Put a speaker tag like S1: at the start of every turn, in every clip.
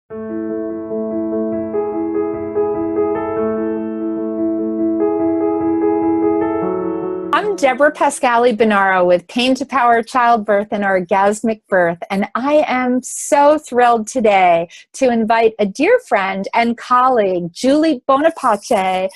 S1: I'm Deborah Pascali Bonaro with Pain to Power Childbirth and Orgasmic Birth, and I am so thrilled today to invite a dear friend and colleague, Julie Bonapace,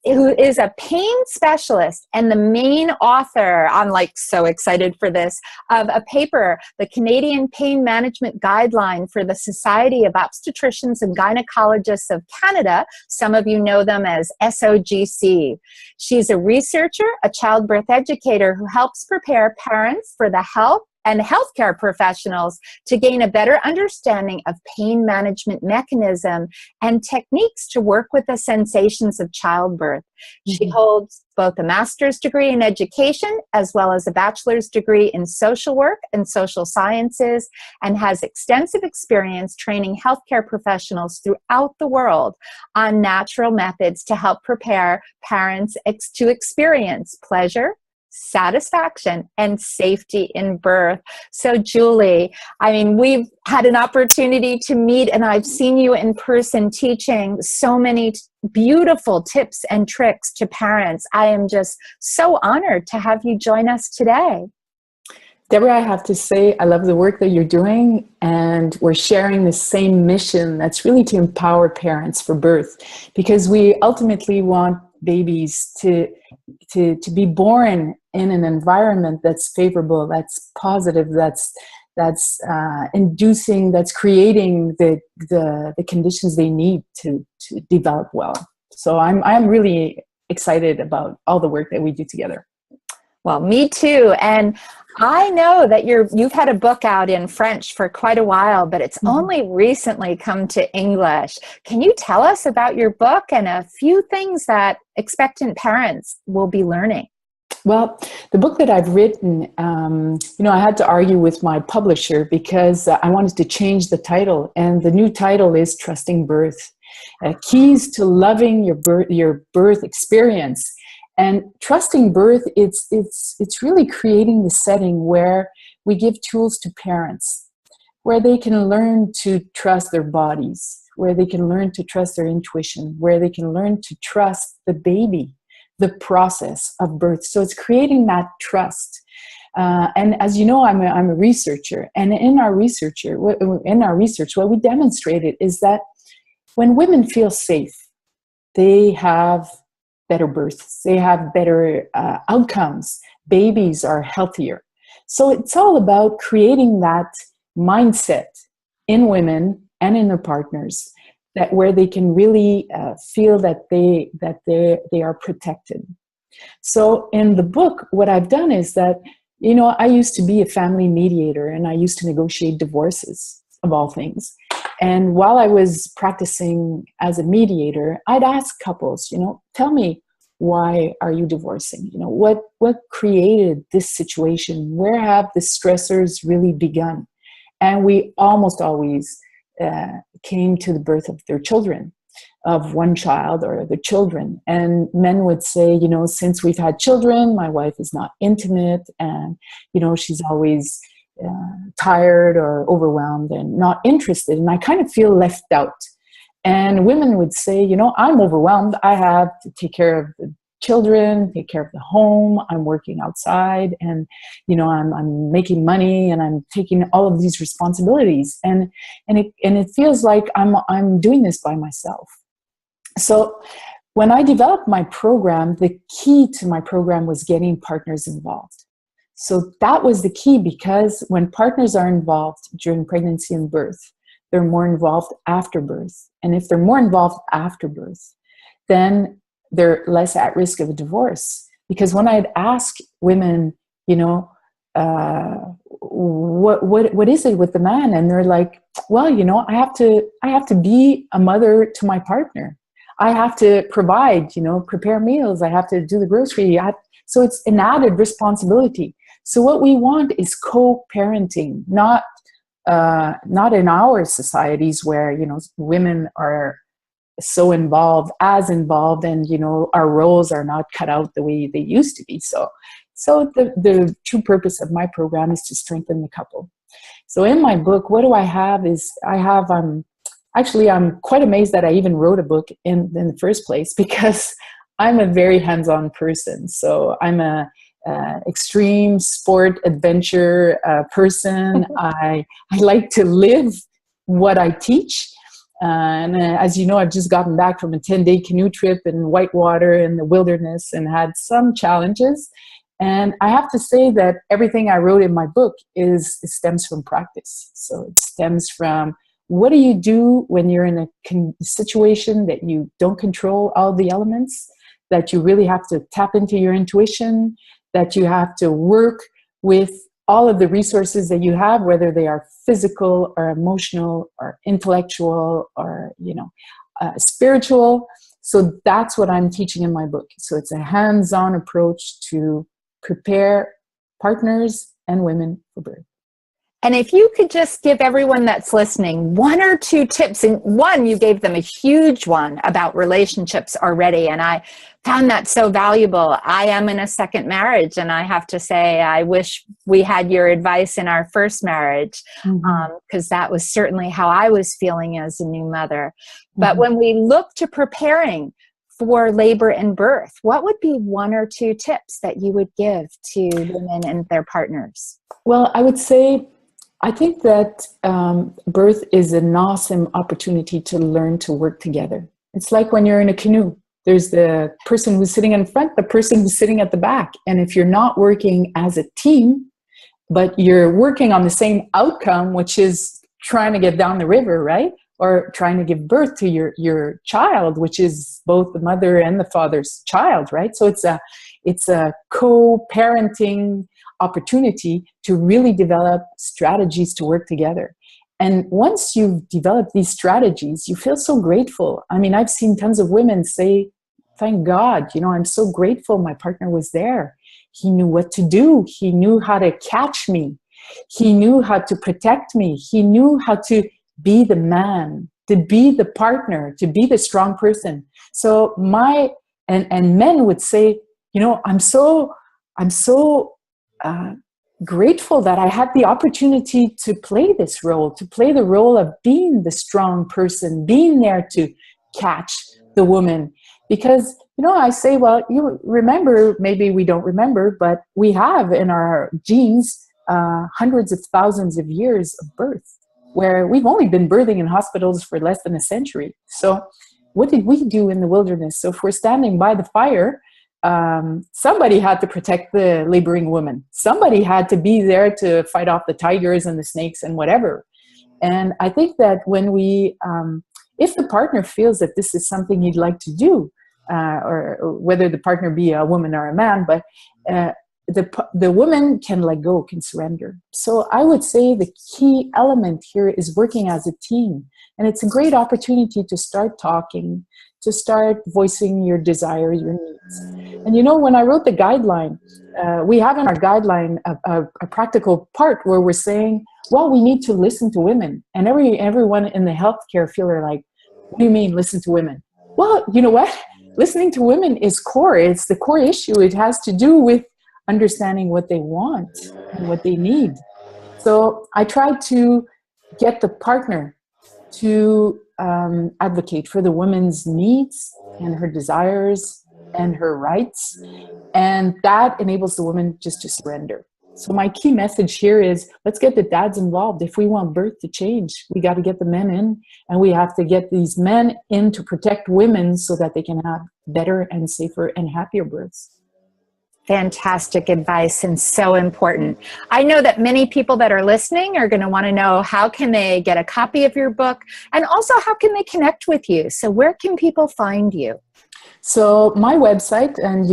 S1: who is a pain specialist and the main author, I'm like so excited for this, of a paper, the Canadian Pain Management Guideline for the Society of Obstetricians and Gynecologists of Canada. Some of you know them as SOGC. She's a researcher, a childbirth educator who helps prepare parents for the health and healthcare professionals to gain a better understanding of pain management mechanism and techniques to work with the sensations of childbirth. She holds both a master's degree in education as well as a bachelor's degree in social work and social sciences, and has extensive experience training healthcare professionals throughout the world on natural methods to help prepare parents to experience pleasure, satisfaction, and safety in birth. So Julie, I mean, we've had an opportunity to meet, and I've seen you in person teaching so many beautiful tips and tricks to parents. I am just so honored to have you join us today.
S2: Deborah, I have to say, I love the work that you're doing, and we're sharing the same mission. That's really to empower parents for birth, because we ultimately want babies to be born in an environment that's favorable, that's positive, that's inducing, that's creating the conditions they need to develop well. So I'm really excited about all the work that we do together.
S1: Well, me too. And I know that you've had a book out in French for quite a while, but it's only recently come to English. Can you tell us about your book and a few things that expectant parents will be learning?
S2: Well, the book that I've written, I had to argue with my publisher because I wanted to change the title, and the new title is Trusting Birth, Keys to Loving Your Birth Experience. And trusting birth, it's really creating the setting where we give tools to parents, where they can learn to trust their bodies, where they can learn to trust their intuition, where they can learn to trust the baby, the process of birth. So it's creating that trust. And as you know, I'm a researcher, and in our research, what we demonstrated is that when women feel safe, they have better births, they have better outcomes, babies are healthier. So it's all about creating that mindset in women and in their partners, that where they can really feel that they are protected. So in the book, what I've done is that, I used to be a family mediator, and I used to negotiate divorces, of all things. And while I was practicing as a mediator, I'd ask couples, tell me, why are you divorcing? What created this situation? Where have the stressors really begun? And we almost always came to the birth of their children, of one child or the children. And men would say, since we've had children, my wife is not intimate, and, she's always tired or overwhelmed and not interested, and I kind of feel left out. And women would say, I'm overwhelmed. I have to take care of the children, take care of the home. I'm working outside, and I'm making money, and I'm taking all of these responsibilities, and it feels like I'm doing this by myself. So when I developed my program, the key to my program was getting partners involved. So that was the key, because when partners are involved during pregnancy and birth, they're more involved after birth. And if they're more involved after birth, then they're less at risk of a divorce. Because when I'd ask women, what is it with the man? And they're like, well, I have to be a mother to my partner. I have to provide, prepare meals. I have to do the grocery. So it's an added responsibility. So what we want is co-parenting, not in our societies where, women are so involved, and, our roles are not cut out the way they used to be. So the true purpose of my program is to strengthen the couple. So in my book, what do I have is I have Actually, I'm quite amazed that I even wrote a book in the first place, because I'm a very hands-on person. So I'm a extreme sport adventure person. I like to live what I teach. And as you know, I've just gotten back from a 10-day canoe trip in whitewater in the wilderness and had some challenges. And I have to say that everything I wrote in my book stems from practice. So it stems from, what do you do when you're in a situation that you don't control all the elements, that you really have to tap into your intuition, that you have to work with all of the resources that you have, whether they are physical or emotional or intellectual or, spiritual. So that's what I'm teaching in my book. So it's a hands-on approach to prepare partners and women for birth.
S1: And if you could just give everyone that's listening 1 or 2 tips, and one, you gave them a huge one about relationships already, and I found that so valuable. I am in a second marriage, and I have to say, I wish we had your advice in our first marriage, because that was certainly how I was feeling as a new mother. But when we look to preparing for labor and birth, what would be 1 or 2 tips that you would give to women and their partners?
S2: Well, I would say, I think that birth is an awesome opportunity to learn to work together. It's like when you're in a canoe. There's the person who's sitting in front, the person who's sitting at the back. And if you're not working as a team, but you're working on the same outcome, which is trying to get down the river, right? Or trying to give birth to your child, which is both the mother and the father's child, right? So it's a co-parenting opportunity to really develop strategies to work together. And once you've developed these strategies, you feel so grateful. I mean, I've seen tons of women say, thank God, I'm so grateful my partner was there. He knew what to do. He knew how to catch me. He knew how to protect me. He knew how to be the man, to be the partner, to be the strong person. So and men would say, I'm so grateful that I had the opportunity to play this role, to play the role of being the strong person, being there to catch the woman. Because, I say, well, you remember, maybe we don't remember, but we have in our genes hundreds of thousands of years of birth, where we've only been birthing in hospitals for less than a century. So what did we do in the wilderness? So if we're standing by the fire, somebody had to protect the laboring woman. Somebody had to be there to fight off the tigers and the snakes and whatever. And I think that when if the partner feels that this is something you'd like to do, or whether the partner be a woman or a man, but the woman can let go, can surrender. So I would say the key element here is working as a team. And it's a great opportunity to start talking, to start voicing your desires, your needs. And when I wrote the guideline, we have in our guideline a practical part where we're saying, well, we need to listen to women. And everyone in the healthcare field are like, what do you mean listen to women? Well, you know what? Listening to women is core. It's the core issue. It has to do with understanding what they want and what they need. So I try to get the partner to advocate for the woman's needs and her desires and her rights. And that enables the woman just to surrender. So my key message here is, let's get the dads involved. If we want birth to change, we got to get the men in, and we have to get these men in to protect women so that they can have better and safer and happier births.
S1: Fantastic advice, and so important. I know that many people that are listening are going to want to know, how can they get a copy of your book, and also how can they connect with you? So where can people find you?
S2: So my website, and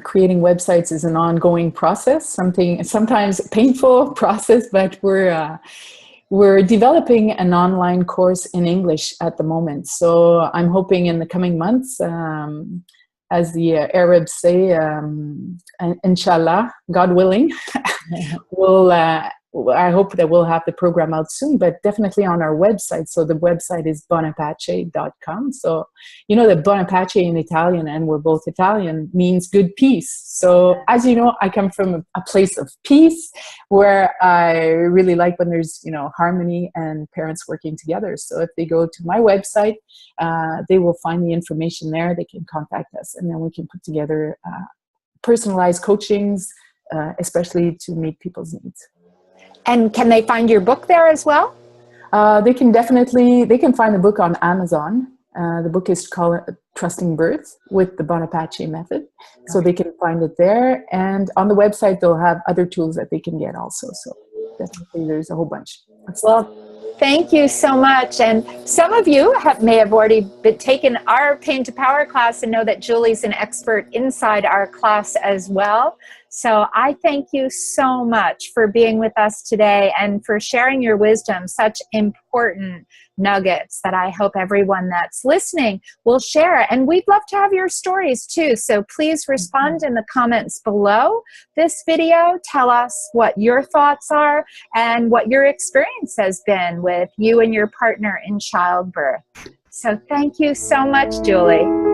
S2: creating websites is an ongoing process, sometimes painful process, but we're developing an online course in English at the moment. So I'm hoping in the coming months, as the Arabs say, inshallah, God willing, we'll I hope that we'll have the program out soon, but definitely on our website. So the website is bonapace.com. So, you know that Bonapace in Italian, and we're both Italian, means good peace. So as you know, I come from a place of peace where I really like when there's, you know, harmony and parents working together. So if they go to my website, they will find the information there. They can contact us, and then we can put together personalized coachings, especially to meet people's needs.
S1: And can they find your book there as well?
S2: They can find the book on Amazon. The book is called Trusting Birth with the Bonapace method. So they can find it there. And on the website, they'll have other tools that they can get also. So definitely there's a whole bunch.
S1: Well, thank you so much. And some of you may have already taken our Pain to Power class and know that Julie's an expert inside our class as well. So I thank you so much for being with us today and for sharing your wisdom, such important nuggets that I hope everyone that's listening will share. And we'd love to have your stories too. So please respond in the comments below this video. Tell us what your thoughts are and what your experience has been with you and your partner in childbirth. So thank you so much, Julie.